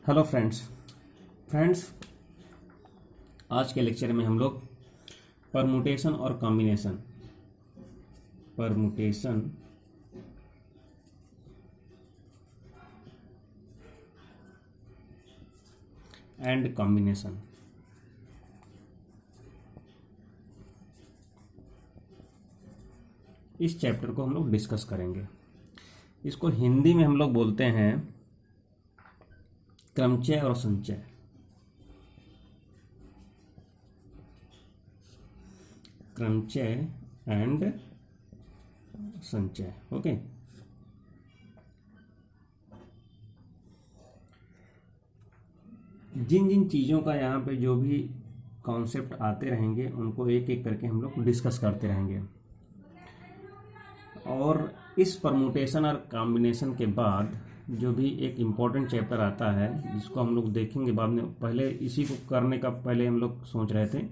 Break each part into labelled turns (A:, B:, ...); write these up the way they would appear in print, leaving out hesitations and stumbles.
A: Hello friends आज के lecture में हम लोग परमुटेशन और परमुटेशन एंड कॉम्बिनेशन इस चैप्टर को हम लोग डिस्कस करेंगे। इसको हिंदी में हम लोग बोलते हैं क्रमचय और संचय। क्रमचय एंड संचय। ओके, जिन जिन चीज़ों का यहाँ पे जो भी कॉन्सेप्ट आते रहेंगे उनको एक एक करके हम लोग डिस्कस करते रहेंगे। और इस परमुटेशन और कॉम्बिनेशन के बाद जो भी एक इम्पॉर्टेंट चैप्टर आता है जिसको हम लोग देखेंगे बाद में। पहले इसी को करने का पहले हम लोग सोच रहे थे,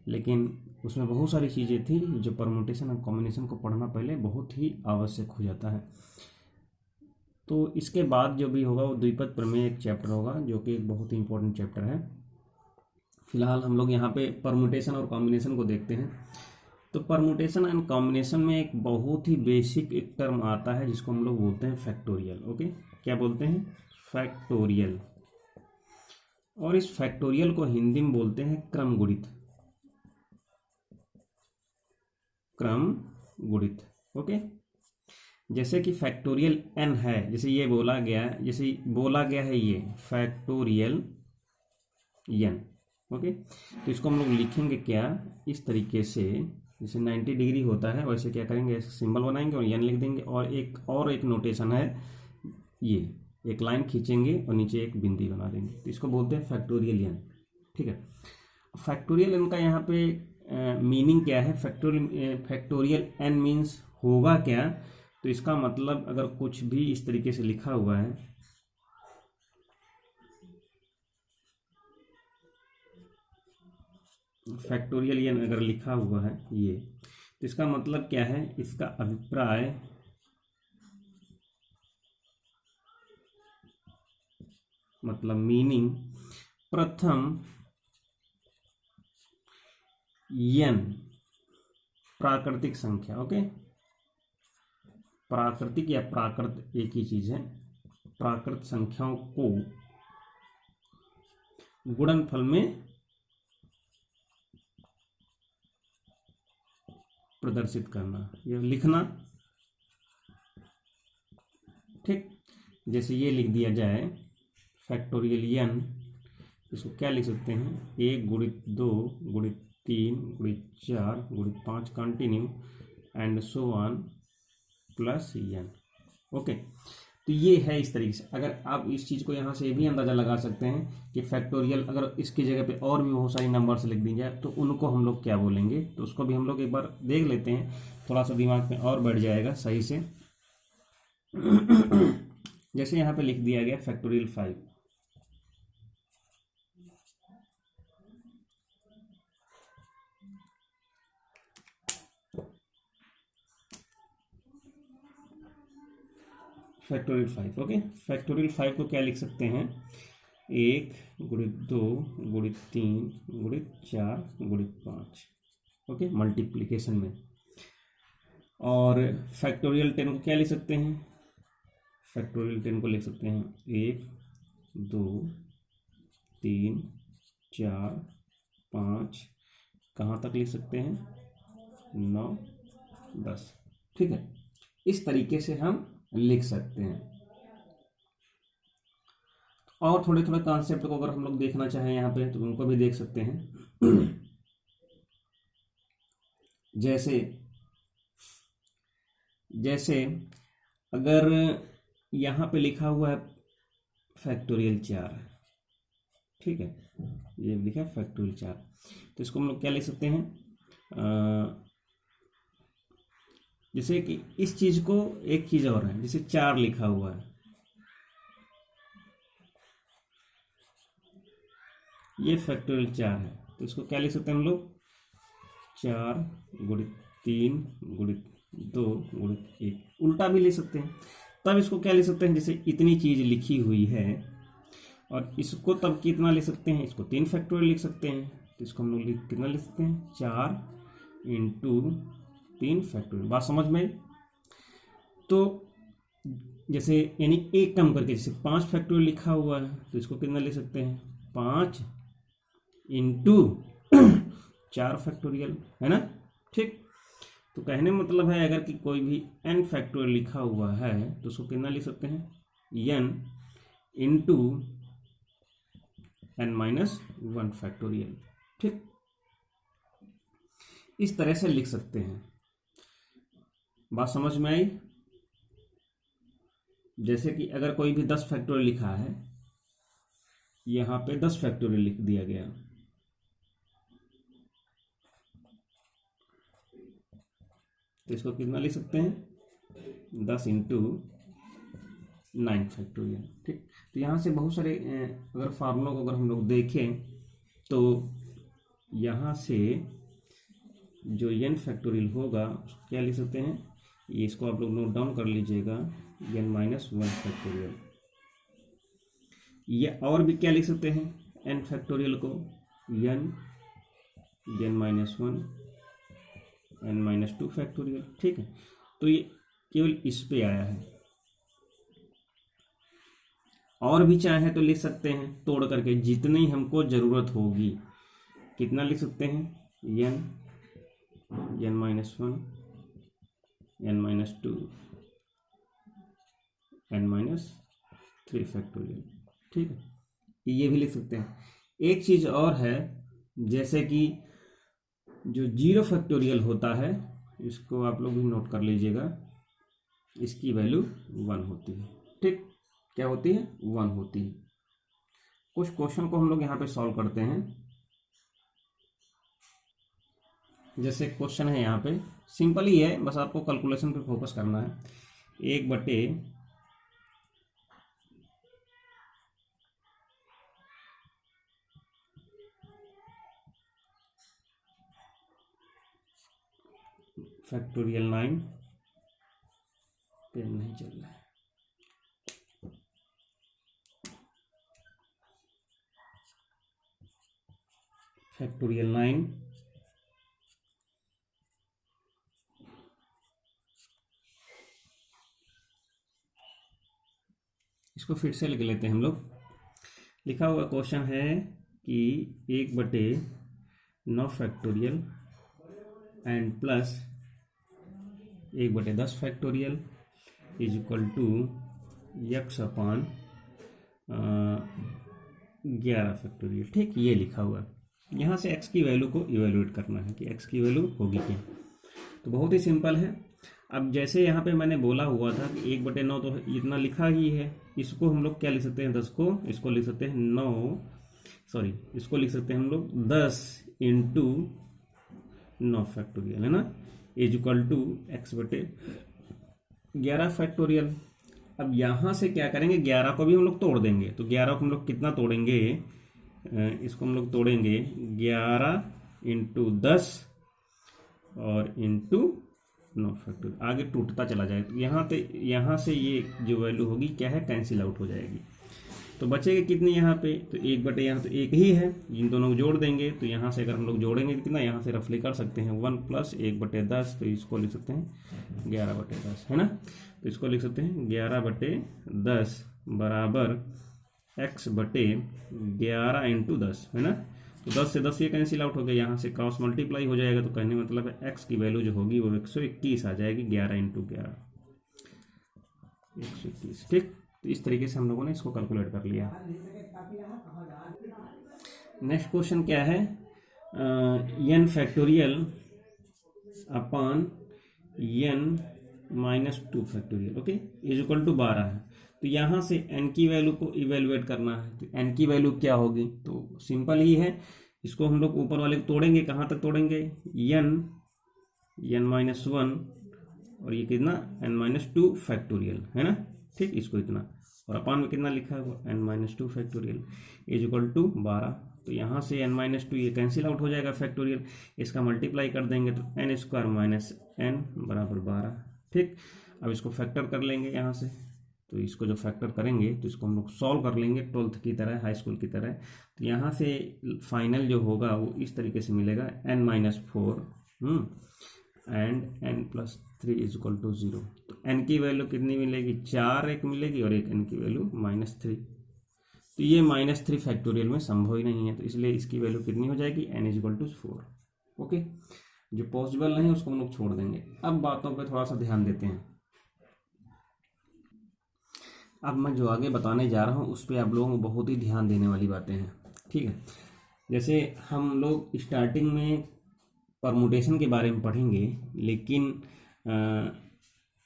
A: लेकिन उसमें बहुत सारी चीज़ें थी जो परमुटेशन और कॉम्बिनेशन को पढ़ना पहले बहुत ही आवश्यक हो जाता है। तो इसके बाद जो भी होगा वो द्विपद प्रमेय एक चैप्टर होगा जो कि एक बहुत ही इंपॉर्टेंट चैप्टर है। फिलहाल हम लोग यहाँ पे परमुटेशन और कॉम्बिनेशन को देखते हैं। तो परमुटेशन एंड कॉम्बिनेशन में एक बहुत ही बेसिक एक टर्म आता है जिसको हम लोग बोलते हैं फैक्टोरियल। ओके, क्या बोलते हैं? फैक्टोरियल। और इस फैक्टोरियल को हिंदी में बोलते हैं क्रम गुणित। क्रम गुणित। ओके, जैसे कि फैक्टोरियल n है, जैसे ये बोला गया है ये फैक्टोरियल n। ओके, तो इसको हम लोग लिखेंगे क्या इस तरीके से, जैसे 90 डिग्री होता है वैसे क्या करेंगे, ऐसे सिंबल बनाएंगे और n लिख देंगे। और एक नोटेशन है, ये एक लाइन खींचेंगे और नीचे एक बिंदी बना देंगे, तो इसको बोलते हैं फैक्टोरियल n। ठीक है, फैक्टोरियल n का यहाँ पे मीनिंग क्या है? फैक्टोरियल n मीन्स होगा क्या? तो इसका मतलब अगर कुछ भी इस तरीके से लिखा हुआ है, फैक्टोरियल n अगर लिखा हुआ है ये, तो इसका मतलब क्या है? इसका अभिप्राय मतलब मीनिंग प्रथम n प्राकृतिक संख्या। ओके, प्राकृतिक या प्राकृत एक ही चीज है। प्राकृत संख्याओं को गुणनफल में प्रदर्शित करना, ये लिखना। ठीक, जैसे ये लिख दिया जाए फैक्टोरियल n, इसको क्या लिख सकते हैं? 1 गुणित 2 गुणित 3 गुणित 4 गुणित 5 continue and so on plus n। Okay, तो ये है इस तरीके से। अगर आप इस चीज़ को यहाँ से भी अंदाज़ा लगा सकते हैं कि फैक्टोरियल अगर इसकी जगह पे और भी बहुत सारी नंबर्स लिख दी जाए तो उनको हम लोग क्या बोलेंगे, तो उसको भी हम लोग एक बार देख लेते हैं, थोड़ा सा दिमाग में और बैठ जाएगा सही से। जैसे यहाँ पे लिख दिया गया फैक्टोरियल 5। फैक्टोरियल 5। ओके, फैक्टोरियल 5 को क्या लिख सकते हैं? 1 गुणित 2 गुणित 3 गुणित 4 गुणित 5। ओके, मल्टीप्लिकेशन में। और फैक्टोरियल 10 को क्या लिख सकते हैं? फैक्टोरियल 10 को लिख सकते हैं 1 2 3 4 5, कहाँ तक लिख सकते हैं? 9 10। ठीक है, इस तरीके से हम लिख सकते हैं। और थोड़े थोड़े कॉन्सेप्ट को अगर हम लोग देखना चाहें यहाँ पे तो उनको भी देख सकते हैं। जैसे अगर यहाँ पे लिखा हुआ है फैक्टोरियल 4, ठीक है, ये लिखा है फैक्टोरियल 4, तो इसको हम लोग क्या लिख सकते हैं? जैसे कि इस चीज को एक चीज और है, जैसे 4 लिखा हुआ है, ये फैक्टोरियल 4 है, तो इसको क्या लिख सकते हैं हम लोग? 4 गुणित 3 गुणित 2 गुणित 1। उल्टा भी लिख सकते हैं। तब इसको क्या लिख सकते हैं? जैसे इतनी चीज लिखी हुई है और इसको तब कितना ले सकते हैं, इसको 3 फैक्टोरियल लिख सकते हैं। तो इसको हम लोग कितना लिख सकते हैं, 4 इंटू 3 फैक्टोरियल। बात समझ में आई? तो जैसे यानी एक कम करके जैसे 5 फैक्टोरियल लिखा हुआ है तो इसको कितना ले सकते हैं, 5 इंटू 4 फैक्टोरियल, है ना। ठीक, तो कहने में मतलब है अगर कि कोई भी n फैक्टोरियल लिखा हुआ है तो उसको कितना लिख सकते हैं, n इंटू n-1 फैक्टोरियल। ठीक, इस तरह से लिख सकते हैं। बात समझ में आई? जैसे कि अगर कोई भी 10 फैक्टोरियल लिखा है, यहाँ पे 10 फैक्टोरियल लिख दिया गया, तो इसको कितना लिख सकते हैं, 10 इंटू 9 फैक्टोरियल। ठीक, तो यहाँ से बहुत सारे अगर फार्मूलों को अगर हम लोग देखें तो यहाँ से जो n फैक्टोरियल होगा उसको क्या लिख सकते हैं, ये इसको आप लोग नोट डाउन कर लीजिएगा, n-1 फैक्टोरियल। ये और भी क्या लिख सकते हैं, n फैक्टोरियल को n-1 n-2 फैक्टोरियल। ठीक है, तो ये केवल इस पे आया है। और भी चाहे तो लिख सकते हैं तोड़ करके, जितनी हमको ज़रूरत होगी। कितना लिख सकते हैं, n-1 n-2 n-3 फैक्टोरियल। ठीक है, ये भी लिख सकते हैं। एक चीज़ और है, जैसे कि जो 0 फैक्टोरियल होता है, इसको आप लोग भी नोट कर लीजिएगा, इसकी वैल्यू 1 होती है। ठीक, क्या होती है, 1 होती है। कुछ क्वेश्चन को हम लोग यहाँ पे सॉल्व करते हैं। जैसे क्वेश्चन है यहाँ पे, सिंपल ही है, बस आपको कैलकुलेशन पे फोकस करना है। 1/, फैक्टोरियल 9, पेन नहीं चल रहा है, फैक्टोरियल 9 इसको फिर से लिख लेते हैं हम लोग। लिखा हुआ क्वेश्चन है कि 1/9 factorial and plus 1/10 factorial is equal to x/11 factorial. ठीक, ये लिखा हुआ है। यहाँ से x की वैल्यू को इवेलुएट करना है कि x की वैल्यू होगी क्या। तो बहुत ही सिंपल है। अब जैसे यहाँ पे मैंने बोला हुआ था कि 1/9 तो इतना लिखा ही है, इसको हम लोग क्या लिख सकते हैं, 10 को इसको लिख सकते हैं 9, सॉरी इसको लिख सकते हैं हम लोग 10 इंटू 9 फैक्टोरियल, है ना, is equal to x/11 factorial. अब यहाँ से क्या करेंगे, 11 को भी हम लोग तोड़ देंगे। तो 11 को हम लोग कितना तोड़ेंगे, इसको हम लोग तोड़ेंगे 11 इंटू 10 और इंटू 9 फैक्टोरियल, आगे टूटता चला जाएगा। तो यहाँ से ये जो वैल्यू होगी क्या है, कैंसिल आउट हो जाएगी। तो बचेगा कितनी यहाँ पे, तो 1/, यहाँ तो एक ही है, इन दोनों को जोड़ देंगे। तो यहाँ से अगर हम लोग जोड़ेंगे कितना, यहाँ से रफली कर सकते हैं 1 + 1/10, तो इसको लिख सकते हैं 11/10, है ना। तो इसको लिख सकते हैं 11/10 बराबर x/11 इंटू 10, है ना। तो 10 से 10 ये कैंसिल आउट हो गया, यहाँ से क्रॉस मल्टीप्लाई हो जाएगा। तो कहने मतलब है x की वैल्यू जो होगी वो 121 आ जाएगी, 11 इंटू 11 121। ठीक, तो इस तरीके से हम लोगों ने इसको कैलकुलेट कर लिया। नेक्स्ट क्वेश्चन क्या है, n factorial upon n-2 factorial, okay, is equal to 12 है। तो यहाँ से n की वैल्यू को इवेलुएट करना है। तो n की वैल्यू क्या होगी, तो सिंपल ही है, इसको हम लोग ऊपर वाले को तोड़ेंगे। कहाँ तक तोड़ेंगे, n-1 और ये कितना n-2 फैक्टोरियल, है ना। ठीक, इसको इतना, और अपान में कितना लिखा है वो n-2 factorial is equal to 12। तो यहाँ से n-2 ये कैंसिल आउट हो जाएगा फैक्टोरियल, इसका मल्टीप्लाई कर देंगे तो n² - n बराबर 12। ठीक, अब इसको फैक्टर कर लेंगे यहाँ से, तो इसको जो फैक्टर करेंगे तो इसको हम लोग सॉल्व कर लेंगे 12th की तरह, हाई स्कूल की तरह। तो यहाँ से फाइनल जो होगा वो इस तरीके से मिलेगा n-4 and n+3 equal to 0। तो n की वैल्यू कितनी मिलेगी, 4 एक मिलेगी और एक n की वैल्यू -3। तो ये -3 फैक्टोरियल में संभव ही नहीं है, तो इसलिए इसकी वैल्यू कितनी हो जाएगी, n इक्वल टू 4। ओके, जो पॉसिबल नहीं उसको हम लोग छोड़ देंगे। अब बातों पे थोड़ा सा ध्यान देते हैं। अब मैं जो आगे बताने जा रहा हूँ उस पर आप लोगों को बहुत ही ध्यान देने वाली बातें हैं, ठीक है। जैसे हम लोग स्टार्टिंग में परमुटेशन के बारे में पढ़ेंगे, लेकिन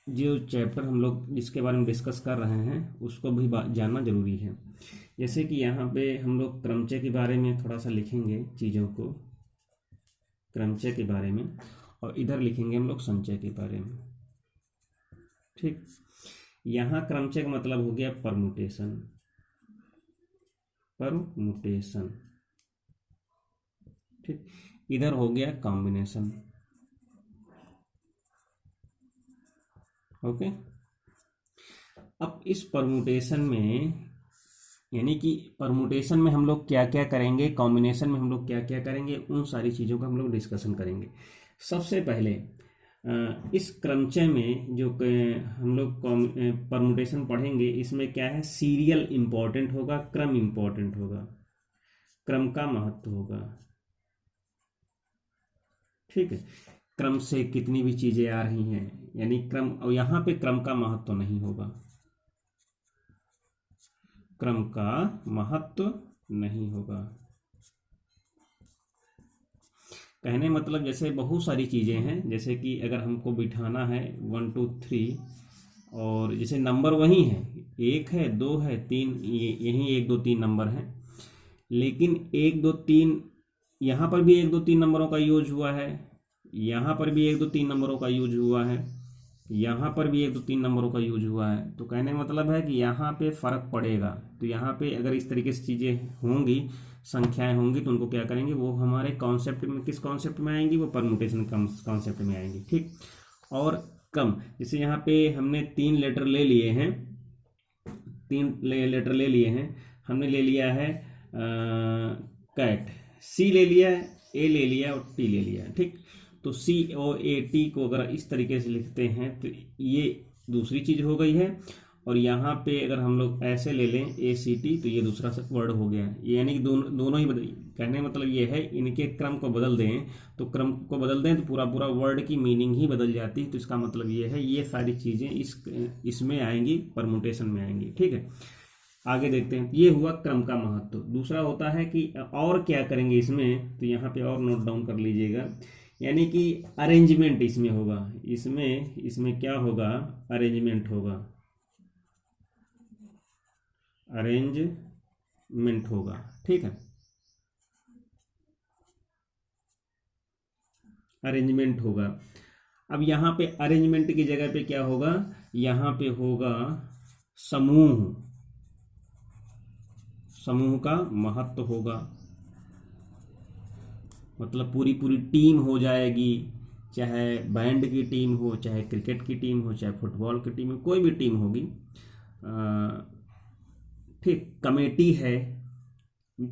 A: जो चैप्टर हम लोग जिसके बारे में डिस्कस कर रहे हैं उसको भी जानना ज़रूरी है। जैसे कि यहाँ पे हम लोग क्रमचय के बारे में थोड़ा सा लिखेंगे चीज़ों को, क्रमचय के बारे में, और इधर लिखेंगे हम लोग संचय के बारे में, ठीक। यहाँ क्रमचय का मतलब हो गया परमुटेशन, परमुटेशन, ठीक। इधर हो गया कॉम्बिनेशन, ओके। अब इस परमुटेशन में, यानी कि परमुटेशन में हम लोग क्या क्या करेंगे, कॉम्बिनेशन में हम लोग क्या क्या करेंगे, उन सारी चीज़ों का हम लोग डिस्कशन करेंगे। सबसे पहले इस क्रमचय में जो हम लोग परमुटेशन पढ़ेंगे, इसमें क्या है, सीरियल इम्पोर्टेंट होगा, क्रम इम्पोर्टेंट होगा, क्रम का महत्व होगा, ठीक है। क्रम से कितनी भी चीज़ें आ रही हैं, यानी क्रम, और यहाँ पे क्रम का महत्व तो नहीं होगा, क्रम का महत्व नहीं होगा। कहने मतलब जैसे बहुत सारी चीज़ें हैं, जैसे कि अगर हमको बिठाना है 1 2 3, और जैसे नंबर वही है, 1 है, 2 है, 3, यही 1 2 3 नंबर हैं, लेकिन 1 2 3 यहाँ पर भी 1 2 3 नंबरों का यूज हुआ है, यहाँ पर भी 1 2 3 नंबरों का यूज हुआ है, यहाँ पर भी 1 2 3 नंबरों का यूज हुआ है। तो कहने का मतलब है कि यहाँ पे फ़र्क पड़ेगा। तो यहाँ पे अगर इस तरीके से चीज़ें होंगी, संख्याएं होंगी, तो उनको क्या करेंगे, वो हमारे कॉन्सेप्ट में, किस कॉन्सेप्ट में आएंगी, वो परमुटेशन कॉन्सेप्ट में आएंगी, ठीक। और क्रम, जैसे यहाँ पे हमने 3 लेटर ले लिए हैं, 3 लेटर ले लिए हैं, हमने ले लिया है कैट, सी ले लिया है, ए ले लिया और टी ले लिया है, ठीक। तो COAT को अगर इस तरीके से लिखते हैं तो ये दूसरी चीज़ हो गई है, और यहाँ पे अगर हम लोग ऐसे ले लें ACT, तो ये दूसरा वर्ड हो गया, यानी कि दोनों ही बदल। कहने मतलब ये है, इनके क्रम को बदल दें, तो क्रम को बदल दें तो पूरा पूरा वर्ड की मीनिंग ही बदल जाती है। तो इसका मतलब ये है, ये सारी चीज़ें इसमें आएंगी, परमुटेशन में आएंगी, ठीक है। आगे देखते हैं। ये हुआ क्रम का महत्व। दूसरा होता है कि और क्या करेंगे इसमें, तो यहाँ पे और नोट डाउन कर लीजिएगा, यानी कि अरेंजमेंट इसमें होगा, इसमें क्या होगा, अरेंजमेंट होगा, अरेंजमेंट होगा, ठीक है, अरेंजमेंट होगा। अब यहाँ पे अरेंजमेंट की जगह पे क्या होगा, यहाँ पे होगा समूह, समूह का महत्व होगा, मतलब पूरी पूरी टीम हो जाएगी, चाहे बैंड की टीम हो, चाहे क्रिकेट की टीम हो, चाहे फुटबॉल की टीम हो, कोई भी टीम होगी, ठीक। कमेटी है,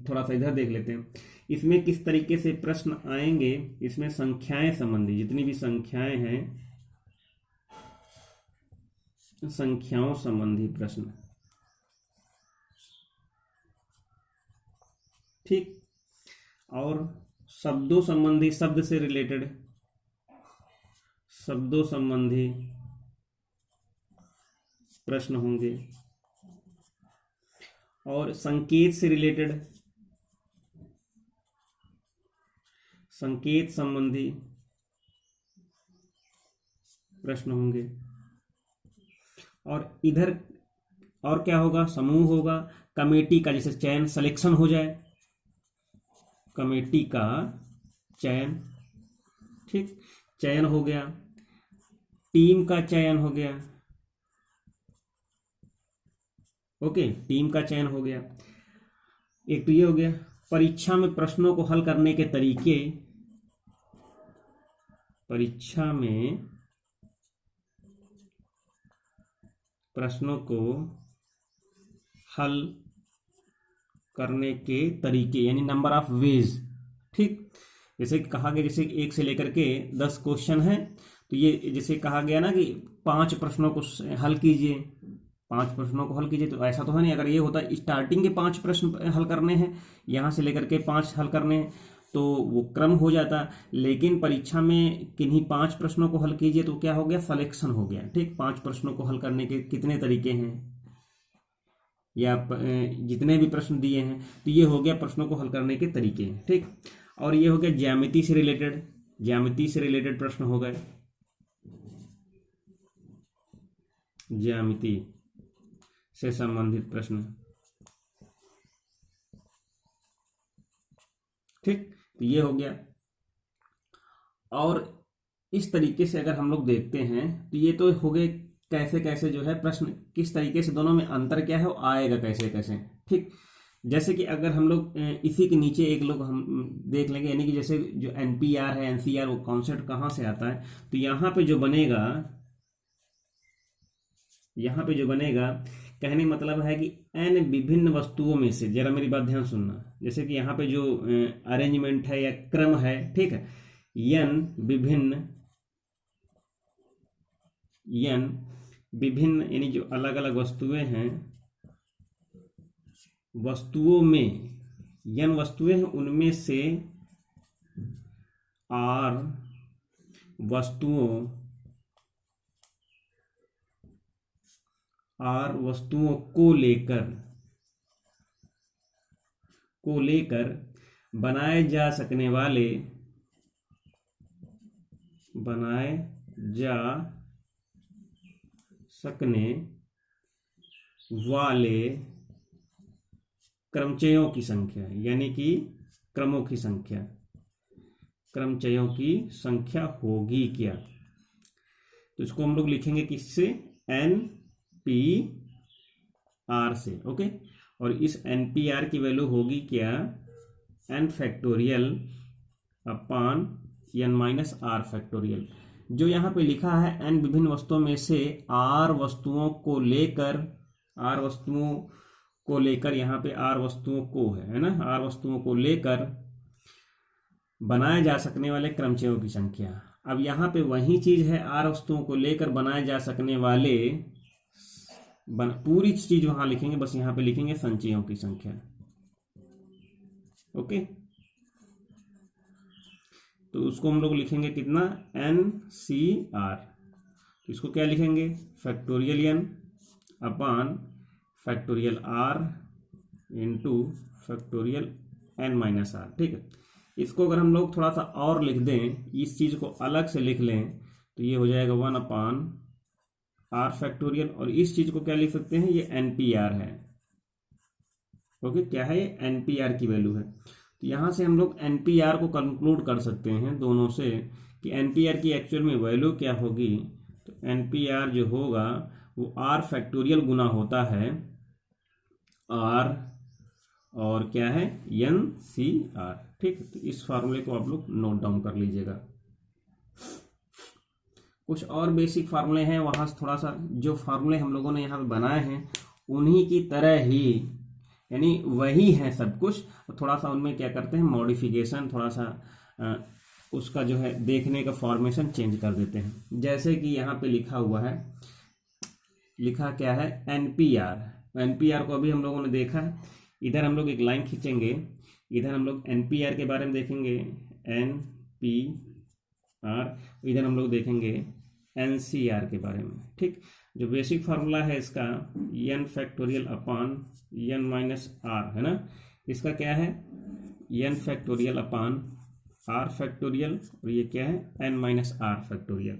A: थोड़ा सा इधर देख लेते हैं, इसमें किस तरीके से प्रश्न आएंगे, इसमें संख्याएं संबंधी, जितनी भी संख्याएं हैं, संख्याओं संबंधी प्रश्न, ठीक। और शब्दों संबंधी, शब्द से रिलेटेड, शब्दों संबंधी प्रश्न होंगे, और संकेत से रिलेटेड, संकेत संबंधी प्रश्न होंगे। और इधर और क्या होगा, समूह होगा, कमेटी का जैसे चयन, सिलेक्शन हो जाए, कमेटी का चयन, ठीक, चयन हो गया, टीम का चयन हो गया, ओके, टीम का चयन हो गया। एक तो ये हो गया। परीक्षा में प्रश्नों को हल करने के तरीके, परीक्षा में प्रश्नों को हल करने के तरीके यानी नंबर ऑफ वेज। ठीक, जैसे कहा गया जैसे 1 से लेकर के 10 क्वेश्चन हैं, तो ये जैसे कहा गया ना कि 5 प्रश्नों को हल कीजिए, 5 प्रश्नों को हल कीजिए, तो ऐसा तो है नहीं। अगर ये होता स्टार्टिंग के 5 प्रश्न हल करने हैं, यहाँ से लेकर के 5 हल करने हैं, तो वो क्रम हो जाता। लेकिन परीक्षा में किन्हीं 5 प्रश्नों को हल कीजिए तो क्या हो गया, सिलेक्शन हो गया। ठीक, 5 प्रश्नों को हल करने के कितने तरीके हैं, या जितने भी प्रश्न दिए हैं, तो ये हो गया प्रश्नों को हल करने के तरीके। ठीक, और ये हो गया ज्यामिति से रिलेटेड, ज्यामिति से रिलेटेड प्रश्न हो गए, ज्यामिति से संबंधित प्रश्न। ठीक, तो ये हो गया। और इस तरीके से अगर हम लोग देखते हैं तो ये तो हो गए कैसे कैसे जो है प्रश्न किस तरीके से, दोनों में अंतर क्या है वो आएगा कैसे कैसे। ठीक, जैसे कि अगर हम लोग इसी के नीचे एक लोग हम देख लेंगे, यानी कि जैसे जो एनपीआर है, एनसीआर, वो कॉन्सेप्ट कहाँ से आता है, तो यहाँ पे जो बनेगा, यहाँ पे जो बनेगा, कहने का मतलब है कि एन विभिन्न वस्तुओं में से, जरा मेरी बात ध्यान सुनना, जैसे कि यहाँ पे जो अरेंजमेंट है या क्रम है, ठीक है, एन विभिन्न यानी जो अलग अलग वस्तुएं हैं, वस्तुओं में, एन वस्तुएं हैं, उनमें से आर वस्तुओं को लेकर बनाए जा सकने वाले क्रमचयों की संख्या, यानी कि क्रमों की संख्या, क्रमचयों की संख्या होगी क्या, तो इसको हम लोग लिखेंगे किससे, एन पी आर से। ओके, और इस एन पी आर की वैल्यू होगी क्या, N factorial upon N minus R factorial. जो यहाँ पे लिखा है एन विभिन्न वस्तुओं में से आर वस्तुओं को लेकर, यहाँ पे आर वस्तुओं को है ना, आर वस्तुओं को लेकर बनाए जा सकने वाले क्रमचयों की संख्या। अब यहाँ पे वही चीज है, आर वस्तुओं को लेकर बनाए जा सकने वाले, पूरी चीज वहां लिखेंगे, बस यहाँ पे लिखेंगे संचयों की संख्या। ओके, तो उसको हम लोग लिखेंगे कितना, एन सी आर, इसको क्या लिखेंगे, factorial N upon factorial R into factorial N minus R. ठीक है, इसको अगर हम लोग थोड़ा सा और लिख दें, इस चीज को अलग से लिख लें, तो ये हो जाएगा 1 अपॉन आर फैक्टोरियल, और इस चीज को क्या लिख सकते हैं, ये एनपीआर है। ओके, क्या है, ये एनपीआर की वैल्यू है। तो यहां से हम लोग एनपीआर को कंक्लूड कर सकते हैं दोनों से कि एनपीआर की एक्चुअल में वैल्यू क्या होगी। तो एनपीआर जो होगा वो आर फैक्टोरियल गुना होता है आर और क्या है, एन सी आर। ठीक, तो इस फार्मूले को आप लोग नोट डाउन कर लीजिएगा। कुछ और बेसिक फार्मूले हैं, वहां से थोड़ा सा जो फार्मूले हम लोगों ने यहाँ पे बनाए हैं उन्हीं की तरह ही, यानी वही है सब कुछ, थोड़ा सा उनमें क्या करते हैं मॉडिफिकेशन, थोड़ा सा उसका जो है देखने का फॉर्मेशन चेंज कर देते हैं। जैसे कि यहाँ पे लिखा हुआ है, लिखा क्या है, एनपीआर। एनपीआर को अभी हम लोगों ने देखा, इधर हम लोग एक लाइन खींचेंगे, इधर हम लोग एनपीआर के बारे में देखेंगे, एनपीआर, इधर हम लोग देखेंगे एनसीआर के बारे में। ठीक, जो बेसिक फार्मूला है इसका N factorial upon N minus R है ना, इसका क्या है, N factorial upon R factorial, और ये क्या है, एन माइनस आर फैक्टोरियल।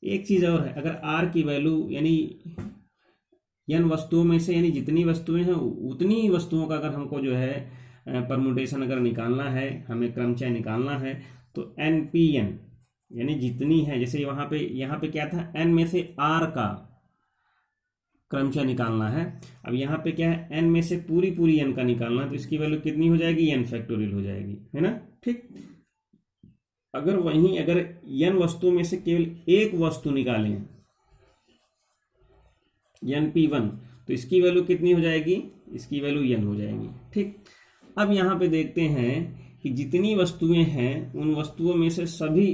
A: एक चीज और है, अगर आर की वैल्यू यानी एन वस्तुओं में से, यानी जितनी वस्तुएं हैं उतनी वस्तुओं का अगर हमको जो है परमुटेशन अगर निकालना है, हमें क्रमचय निकालना है, तो एन पी एन यानी जितनी है, जैसे यहाँ पे क्या था, एन में से आर का क्रमचय निकालना है। अब यहाँ पे क्या है, एन में से पूरी एन का निकालना है, तो इसकी वैल्यू कितनी हो जाएगी, एन फैक्टोरियल हो जाएगी, है ना। ठीक, अगर एन वस्तुओं में से केवल एक वस्तु निकालें, NP1, तो इसकी वैल्यू कितनी हो जाएगी, इसकी वैल्यू n हो जाएगी। ठीक, अब यहाँ पे देखते हैं कि जितनी वस्तुएं हैं उन वस्तुओं में से सभी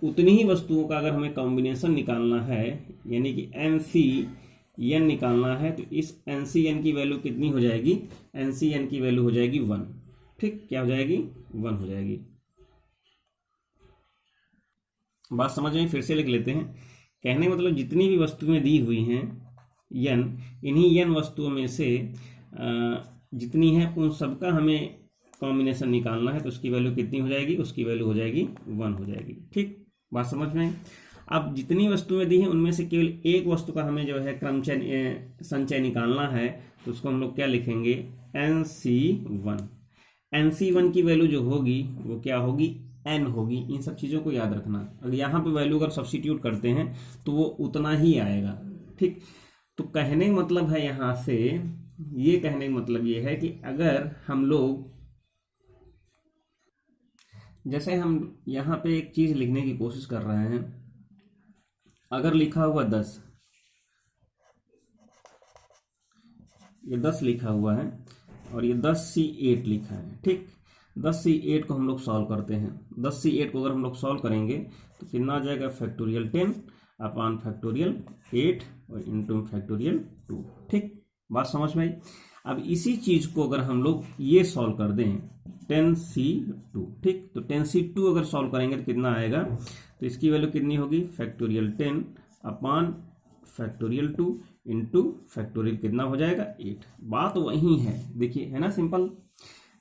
A: उतनी ही वस्तुओं का अगर हमें कॉम्बिनेशन निकालना है, यानी कि NCN निकालना है, तो इस NCN की वैल्यू कितनी हो जाएगी, NCN की वैल्यू हो जाएगी 1। ठीक, क्या हो जाएगी, 1 हो जाएगी। बात समझ में, फिर से लिख लेते हैं। कहने का मतलब जितनी भी वस्तुएं दी हुई हैं n, इन्हीं n वस्तुओं में से जितनी है उन सबका हमें कॉम्बिनेशन निकालना है, तो उसकी वैल्यू कितनी हो जाएगी, उसकी वैल्यू हो जाएगी 1 हो जाएगी। ठीक, बात समझ में। अब जितनी वस्तुएं दी हैं उनमें से केवल एक वस्तु का हमें जो है क्रमचय संचय निकालना है, तो उसको हम लोग क्या लिखेंगे, NC1। NC1 की वैल्यू जो होगी वो क्या होगी, n होगी। इन सब चीज़ों को याद रखना। अगर यहाँ पे वैल्यू अगर सब्स्टिट्यूट करते हैं तो वो उतना ही आएगा। ठीक, तो कहने का मतलब है यहाँ से, ये कहने का मतलब ये है कि अगर हम लोग, जैसे हम यहाँ पे एक चीज़ लिखने की कोशिश कर रहे हैं, अगर लिखा हुआ 10, ये 10 लिखा हुआ है और ये 10C8 लिखा है। ठीक, 10C8 को हम लोग सॉल्व करते हैं। 10C8 को अगर हम लोग सॉल्व करेंगे तो कितना आ जाएगा, फैक्टोरियल 10 अपॉन फैक्टोरियल 8 और इंटू फैक्टोरियल 2। ठीक, बात समझ में आई। अब इसी चीज को अगर हम लोग ये सॉल्व कर दें 10C2, ठीक, तो 10C2 अगर सॉल्व करेंगे तो कितना आएगा, तो इसकी वैल्यू कितनी होगी, factorial 10 upon factorial 2 into factorial कितना हो जाएगा, 8। बात वही है, देखिए, है ना, सिंपल।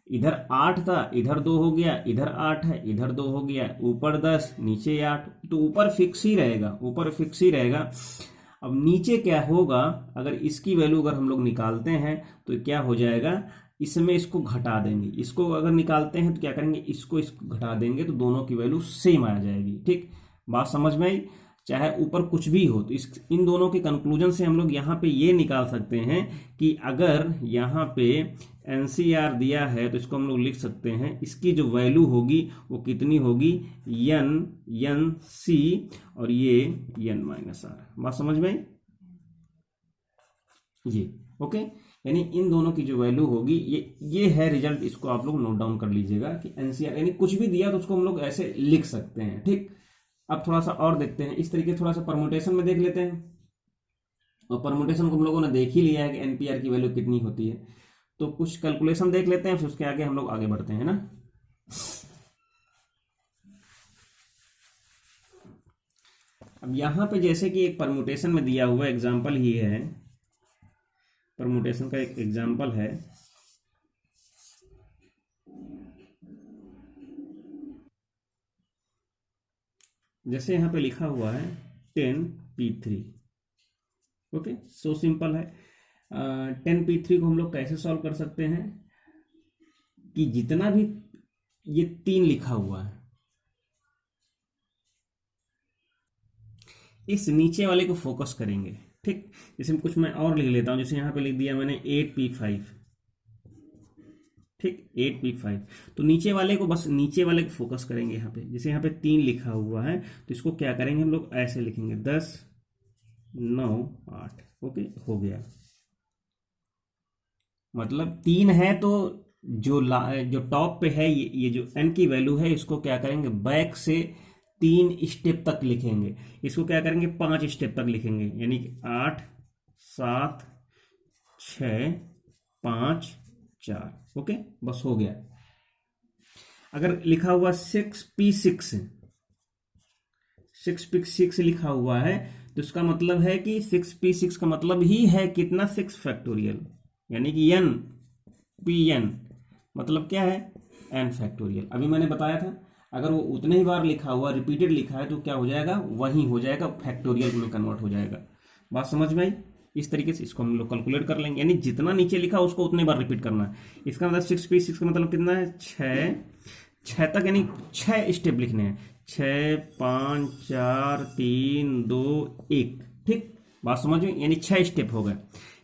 A: इधर 8 था, इधर 2 हो गया, इधर 8 है, इधर 2 हो गया, ऊपर 10 नीचे 8, तो ऊपर फिक्स ही रहेगा, ऊपर फिक्स ही रहेगा। अब नीचे क्या होगा, अगर इसकी वैल्यू अगर हम लोग निकालते हैं तो क्या हो जाएगा, इसमें इसको घटा देंगे, इसको अगर निकालते हैं तो क्या करेंगे, इसको घटा देंगे, तो दोनों की वैल्यू सेम आ जाएगी। ठीक, बात समझ में आई। चाहे ऊपर कुछ भी हो, तो इन दोनों के कंक्लूजन से हम लोग यहाँ पे ये निकाल सकते हैं कि अगर यहाँ पे NCR दिया है तो इसको हम लोग लिख सकते हैं, इसकी जो वैल्यू होगी वो कितनी होगी, NC और ये N-R। बात समझ में आई, ये ओके। यानी इन दोनों की जो वैल्यू होगी ये है रिजल्ट। इसको आप लोग नोट डाउन कर लीजिएगा कि NCR यानी कुछ भी दिया तो उसको हम लोग ऐसे लिख सकते हैं। ठीक, अब थोड़ा सा और देखते हैं, इस तरीके थोड़ा सा परमुटेशन में देख लेते हैं। और परमुटेशन को हम लोगों ने देख ही लिया है कि NPR की वैल्यू कितनी होती है, तो कुछ कैलकुलेशन देख लेते हैं, फिर उसके आगे हम लोग आगे बढ़ते हैं ना। अब यहां पे जैसे कि एक परमुटेशन में दिया हुआ एग्जांपल ही है, परमुटेशन का एक एग्जांपल है, जैसे यहाँ पे लिखा हुआ है 10P3। ओके, सो सिंपल है। 10P3 को हम लोग कैसे सॉल्व कर सकते हैं कि जितना भी ये 3 लिखा हुआ है, इस नीचे वाले को फोकस करेंगे। ठीक, जैसे कुछ मैं और लिख लेता हूं, जैसे यहाँ पे लिख दिया मैंने 8P5। ठीक, 8P5, तो नीचे वाले को, बस नीचे वाले को फोकस करेंगे यहाँ पे। जैसे यहाँ पे 3 लिखा हुआ है तो इसको क्या करेंगे हम लोग, ऐसे लिखेंगे 10 9 8। ओके, हो गया। मतलब 3 है तो जो टॉप पे है ये जो n की वैल्यू है, इसको क्या करेंगे, बैक से 3 स्टेप तक लिखेंगे। इसको क्या करेंगे, 5 स्टेप तक लिखेंगे, यानी कि 8 7 6 5 4। ओके, बस हो गया। अगर लिखा हुआ 6P6 लिखा हुआ है तो इसका मतलब है कि 6P6 का मतलब ही है कितना, 6 फैक्टोरियल, यानी कि NPN मतलब क्या है, n फैक्टोरियल। अभी मैंने बताया था अगर वो उतने ही बार लिखा हुआ, रिपीटेड लिखा है, तो क्या हो जाएगा, वही हो जाएगा, फैक्टोरियल में कन्वर्ट हो जाएगा। बात समझ में आई। इस तरीके से इसको हम लोग कैलकुलेट कर लेंगे, यानी जितना नीचे लिखा उसको उतने बार रिपीट करना है। इसका मतलब 6P6 का मतलब कितना है, 6 तक, यानी 6 स्टेप लिखने हैं, 6 5 4 3 2 1। ठीक, बात समझ में, यानी 6 स्टेप हो गए।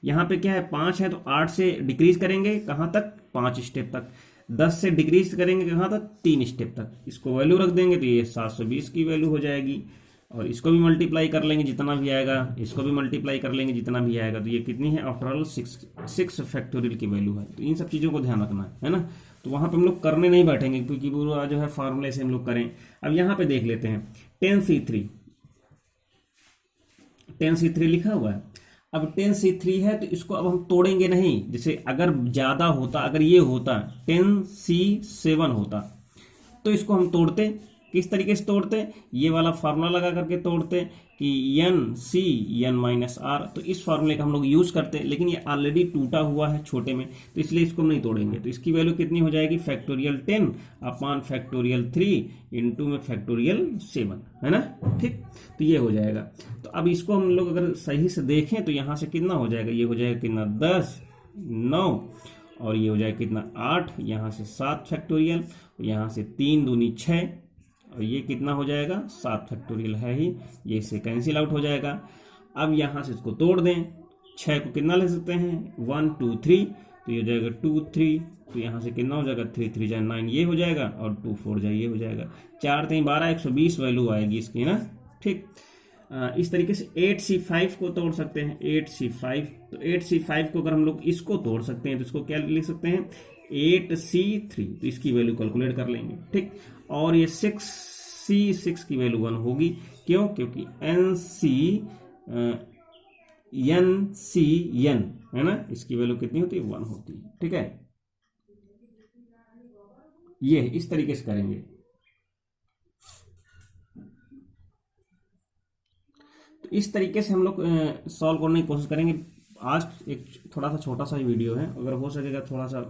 A: यहाँ पे क्या है, 5 है तो 8 से डिक्रीज करेंगे कहाँ तक, 5 स्टेप तक। 10 से डिक्रीज करेंगे कहाँ तक, 3 स्टेप तक। इसको वैल्यू रख देंगे तो ये 720 की वैल्यू हो जाएगी। और इसको भी मल्टीप्लाई कर लेंगे जितना भी आएगा, इसको भी मल्टीप्लाई कर लेंगे जितना भी आएगा। तो ये कितनी है, आफ्टर ऑल 6 फैक्टोरियल की वैल्यू है। तो इन सब चीज़ों को ध्यान रखना है ना। तो वहाँ पे हम लोग करने नहीं बैठेंगे क्योंकि पूरा जो है फार्मूले से हम लोग करें। अब यहाँ पे देख लेते हैं 10C3 लिखा हुआ है। अब 10C3 है तो इसको अब हम तोड़ेंगे नहीं। जैसे अगर ज़्यादा होता, अगर ये होता 10C7 होता तो इसको हम तोड़ते। किस तरीके से तोड़ते, ये वाला फार्मूला लगा करके तोड़ते कि n तो इस फार्मूले का हम लोग यूज करते। लेकिन ये ऑलरेडी टूटा हुआ है छोटे में, तो इसलिए इसको नहीं तोड़ेंगे। तो इसकी वैल्यू कितनी हो जाएगी, फैक्टोरियल 10 अपॉन फैक्टोरियल 3 इंटू में फैक्टोरियल 7, है ना। ठीक, तो ये हो जाएगा। तो अब इसको हम लोग अगर सही से देखें तो यहाँ से कितना हो जाएगा, ये हो जाएगा कितना 10, 9 और ये हो जाएगा कितना 8, यहाँ से 7 फैक्टोरियल, यहाँ से 3 दूनी 6 और ये कितना हो जाएगा 7 फैक्टोरियल है ही, ये इससे कैंसिल आउट हो जाएगा। अब यहाँ से इसको तोड़ दें, 6 को कितना ले सकते हैं 1 2 3, तो ये हो जाएगा 2 3, तो यहाँ से कितना हो जाएगा 3 3 जाए 9 ये हो जाएगा और 2 4 जाए ये हो जाएगा। 4 3 12 120 वैल्यू आएगी इसकी ना। ठीक, इस तरीके से 8C5 को तोड़ सकते हैं। 8C5, तो 8C5 को अगर हम लोग इसको तोड़ सकते हैं तो इसको क्या लिख सकते हैं 8C3, तो इसकी वैल्यू कैलकुलेट कर लेंगे। ठीक, और ये 6C6 की वैल्यू 1 होगी। क्यों, क्योंकि NCN है ना, इसकी वैल्यू कितनी होती है 1 होती है। ठीक है, ये इस तरीके से करेंगे। तो इस तरीके से हम लोग सॉल्व करने की कोशिश करेंगे। आज एक थोड़ा सा छोटा सा वीडियो है, अगर हो सकेगा थोड़ा सा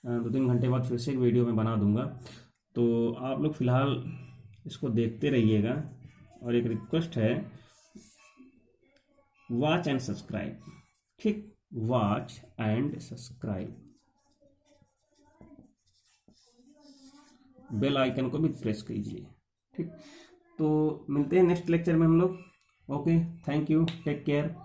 A: 2-3 घंटे बाद फिर से एक वीडियो में बना दूंगा। तो आप लोग फिलहाल इसको देखते रहिएगा। और एक रिक्वेस्ट है, वॉच एंड सब्सक्राइब। ठीक, watch and subscribe, bell icon को भी प्रेस कीजिए। ठीक, तो मिलते हैं नेक्स्ट लेक्चर में हम लोग। Okay, thank you, take care.